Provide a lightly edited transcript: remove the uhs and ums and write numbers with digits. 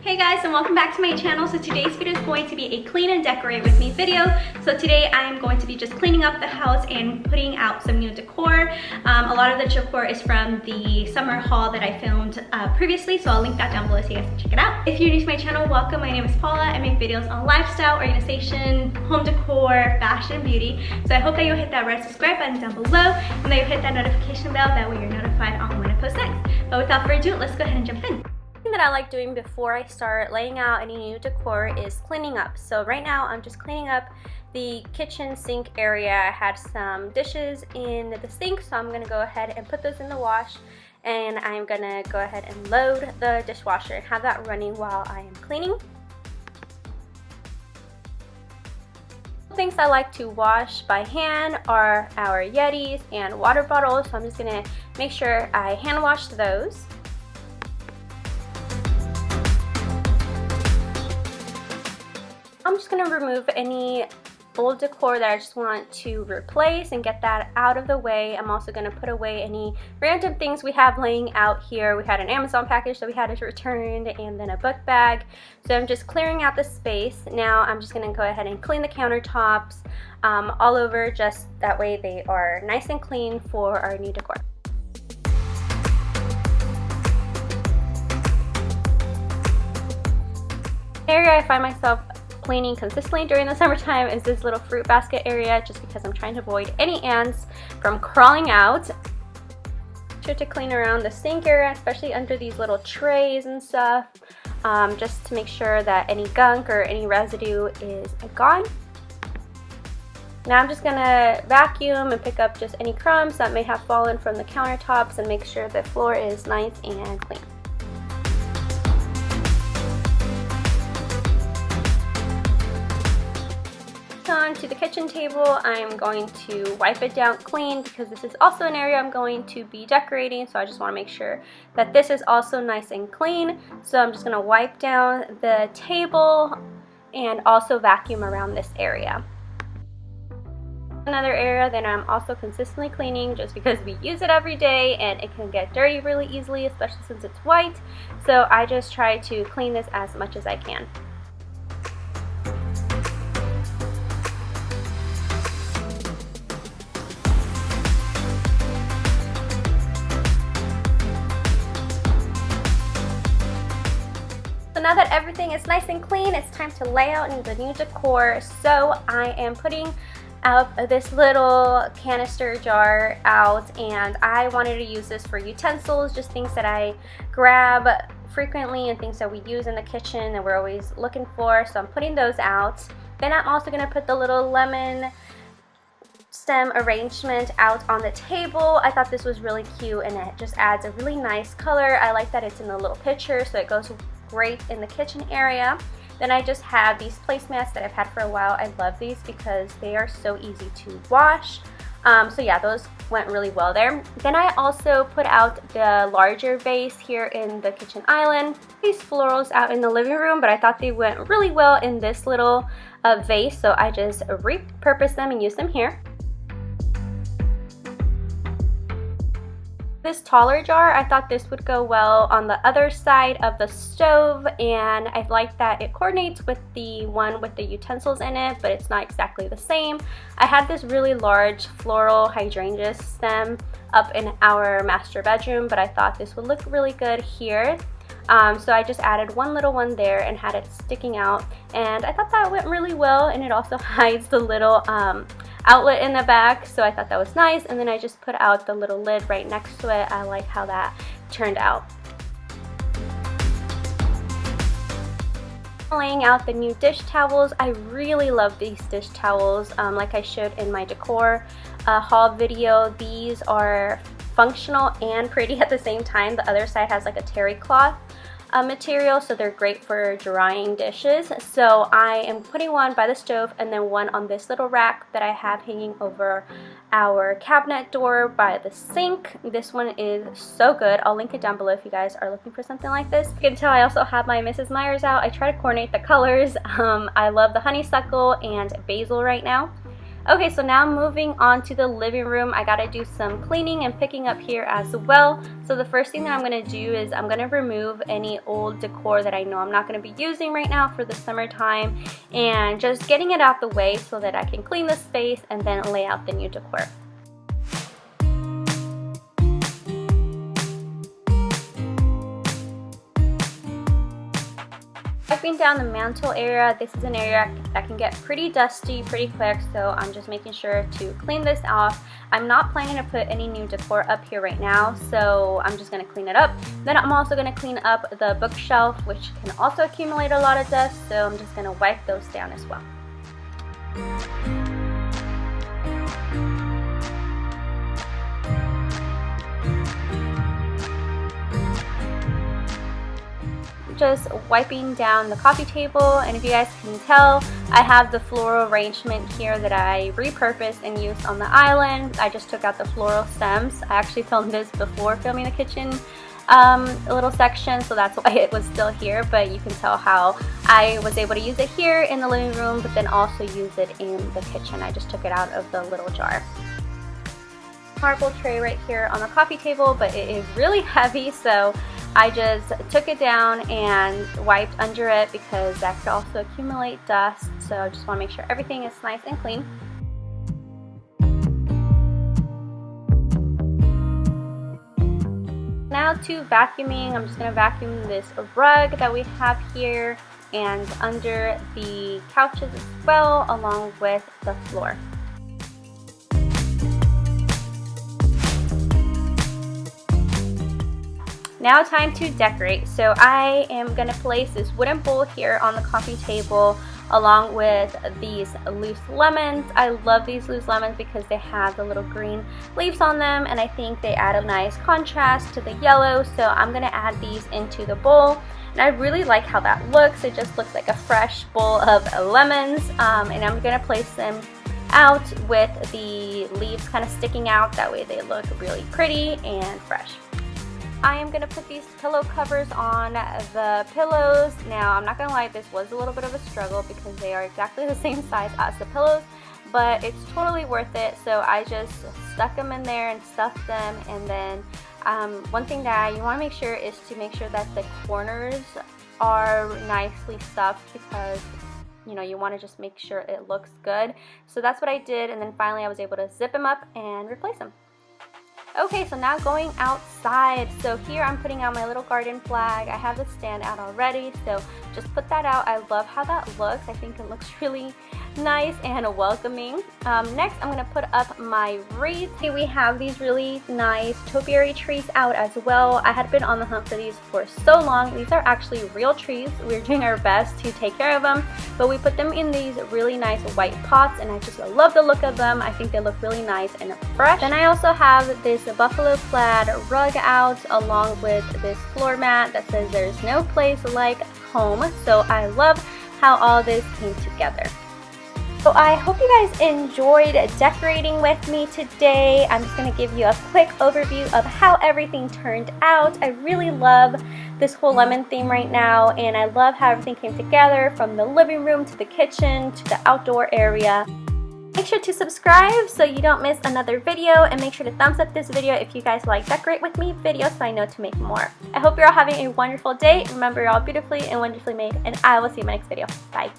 Hey guys, and welcome back to my channel. So today's video is going to be a clean and decorate with me video. So today I'm going to be just cleaning up the house and putting out some new decor. A lot of the decor is from the summer haul that I filmed previously, so I'll link that down below so you guys can check it out. If you're new to my channel, welcome. My name is Paula. I make videos on lifestyle, organization, home decor, fashion, and beauty. So I hope that you'll hit that red subscribe button down below and that you'll hit that notification bell. That way you're notified on when I post next. But without further ado, let's go ahead and jump in. That I like doing before I start laying out any new decor is cleaning up. So right now I'm just cleaning up the kitchen sink area. I had some dishes in the sink, so I'm gonna go ahead and put those in the wash, and I'm gonna go ahead and load the dishwasher and have that running while I am cleaning. Things I like to wash by hand are our Yetis and water bottles, so I'm just gonna make sure I hand wash those. I'm just going to remove any old decor that I just want to replace and get that out of the way. I'm also going to put away any random things we have laying out here. We had an Amazon package that we had to return, and then a book bag. So I'm just clearing out the space. Now I'm just going to go ahead and clean the countertops all over, just that way they are nice and clean for our new decor. The area I find myself cleaning consistently during the summertime is this little fruit basket area, just because I'm trying to avoid any ants from crawling out. Sure to clean around the sink area, especially under these little trays and stuff, just to make sure that any gunk or any residue is gone. Now I'm just gonna vacuum and pick up just any crumbs that may have fallen from the countertops and make sure the floor is nice and clean. To the kitchen table, I'm going to wipe it down clean because this is also an area I'm going to be decorating, so I just want to make sure that this is also nice and clean. So I'm just going to wipe down the table and also vacuum around this area. Another area that I'm also consistently cleaning, just because we use it every day and it can get dirty really easily, especially since it's white. So I just try to clean this as much as I can. So now that everything is nice and clean, it's time to lay out the new decor. So I am putting out this little canister jar out, and I wanted to use this for utensils, just things that I grab frequently and things that we use in the kitchen that we're always looking for. So I'm putting those out. Then I'm also going to put the little lemon stem arrangement out on the table. I thought this was really cute and it just adds a really nice color. I like that it's in a little pitcher, so it goes great in the kitchen area. Then I just have these placemats that I've had for a while. I love these because they are so easy to wash. So yeah, those went really well there. Then I also put out the larger vase here in the kitchen island. These florals out in the living room, but I thought they went really well in this little vase, so I just repurposed them and used them here. This taller jar, I thought this would go well on the other side of the stove, and I like that it coordinates with the one with the utensils in it, but it's not exactly the same. I had this really large floral hydrangea stem up in our master bedroom, but I thought this would look really good here. So I just added one little one there and had it sticking out, and I thought that went really well, and it also hides the little outlet in the back, so I thought that was nice. And then I just put out the little lid right next to it. I like how that turned out. Laying out the new dish towels. I really love these dish towels. Like I showed in my decor haul video, these are functional and pretty at the same time. The other side has like a terry cloth material, so they're great for drying dishes. So I am putting one by the stove and then one on this little rack that I have hanging over our cabinet door by the sink. This one is so good. I'll link it down below if you guys are looking for something like this. You can tell I also have my Mrs. Meyer's out. I try to coordinate the colors. I love the honeysuckle and basil right now. Okay, so now moving on to the living room, I gotta do some cleaning and picking up here as well. So the first thing that I'm gonna do is I'm gonna remove any old decor that I know I'm not gonna be using right now for the summertime, and just getting it out the way so that I can clean the space and then lay out the new decor. Wiping down the mantle area, this is an area that can get pretty dusty pretty quick, so I'm just making sure to clean this off. I'm not planning to put any new decor up here right now, so I'm just going to clean it up. Then I'm also going to clean up the bookshelf, which can also accumulate a lot of dust, so I'm just going to wipe those down as well. Just wiping down the coffee table, and if you guys can tell, I have the floral arrangement here that I repurposed and used on the island. I just took out the floral stems. I actually filmed this before filming the kitchen little section, so that's why it was still here, but you can tell how I was able to use it here in the living room, but then also use it in the kitchen. I just took it out of the little jar. Marble tray right here on the coffee table, but it is really heavy, so I just took it down and wiped under it because that could also accumulate dust, so I just want to make sure everything is nice and clean. Now to vacuuming, I'm just going to vacuum this rug that we have here and under the couches as well, along with the floor. Now time to decorate. So I am going to place this wooden bowl here on the coffee table along with these loose lemons. I love these loose lemons because they have the little green leaves on them, and I think they add a nice contrast to the yellow. So I'm going to add these into the bowl, and I really like how that looks. It just looks like a fresh bowl of lemons, and I'm going to place them out with the leaves kind of sticking out. That way they look really pretty and fresh. I am going to put these pillow covers on the pillows. Now, I'm not going to lie, this was a little bit of a struggle because they are exactly the same size as the pillows, but it's totally worth it. So I just stuck them in there and stuffed them, and then one thing that you want to make sure is to make sure that the corners are nicely stuffed, because you want to just make sure it looks good. So that's what I did, and then finally I was able to zip them up and replace them. Okay, so now going outside. So here I'm putting out my little garden flag. I have the stand out already, so just put that out. I love how that looks. I think it looks really nice and welcoming. Next, I'm going to put up my wreath. Here we have these really nice topiary trees out as well. I had been on the hunt for these for so long. These are actually real trees. We're doing our best to take care of them, but we put them in these really nice white pots, and I just love the look of them. I think they look really nice and fresh. Then I also have this buffalo plaid rug out along with this floor mat that says there's no place like home. So I love how all this came together. So I hope you guys enjoyed decorating with me today. I'm just going to give you a quick overview of how everything turned out. I really love this whole lemon theme right now, and I love how everything came together, from the living room to the kitchen to the outdoor area. Make sure to subscribe so you don't miss another video, and make sure to thumbs up this video if you guys like Decorate With Me videos so I know to make more. I hope you're all having a wonderful day. Remember, you're all beautifully and wonderfully made, and I will see you in my next video. Bye.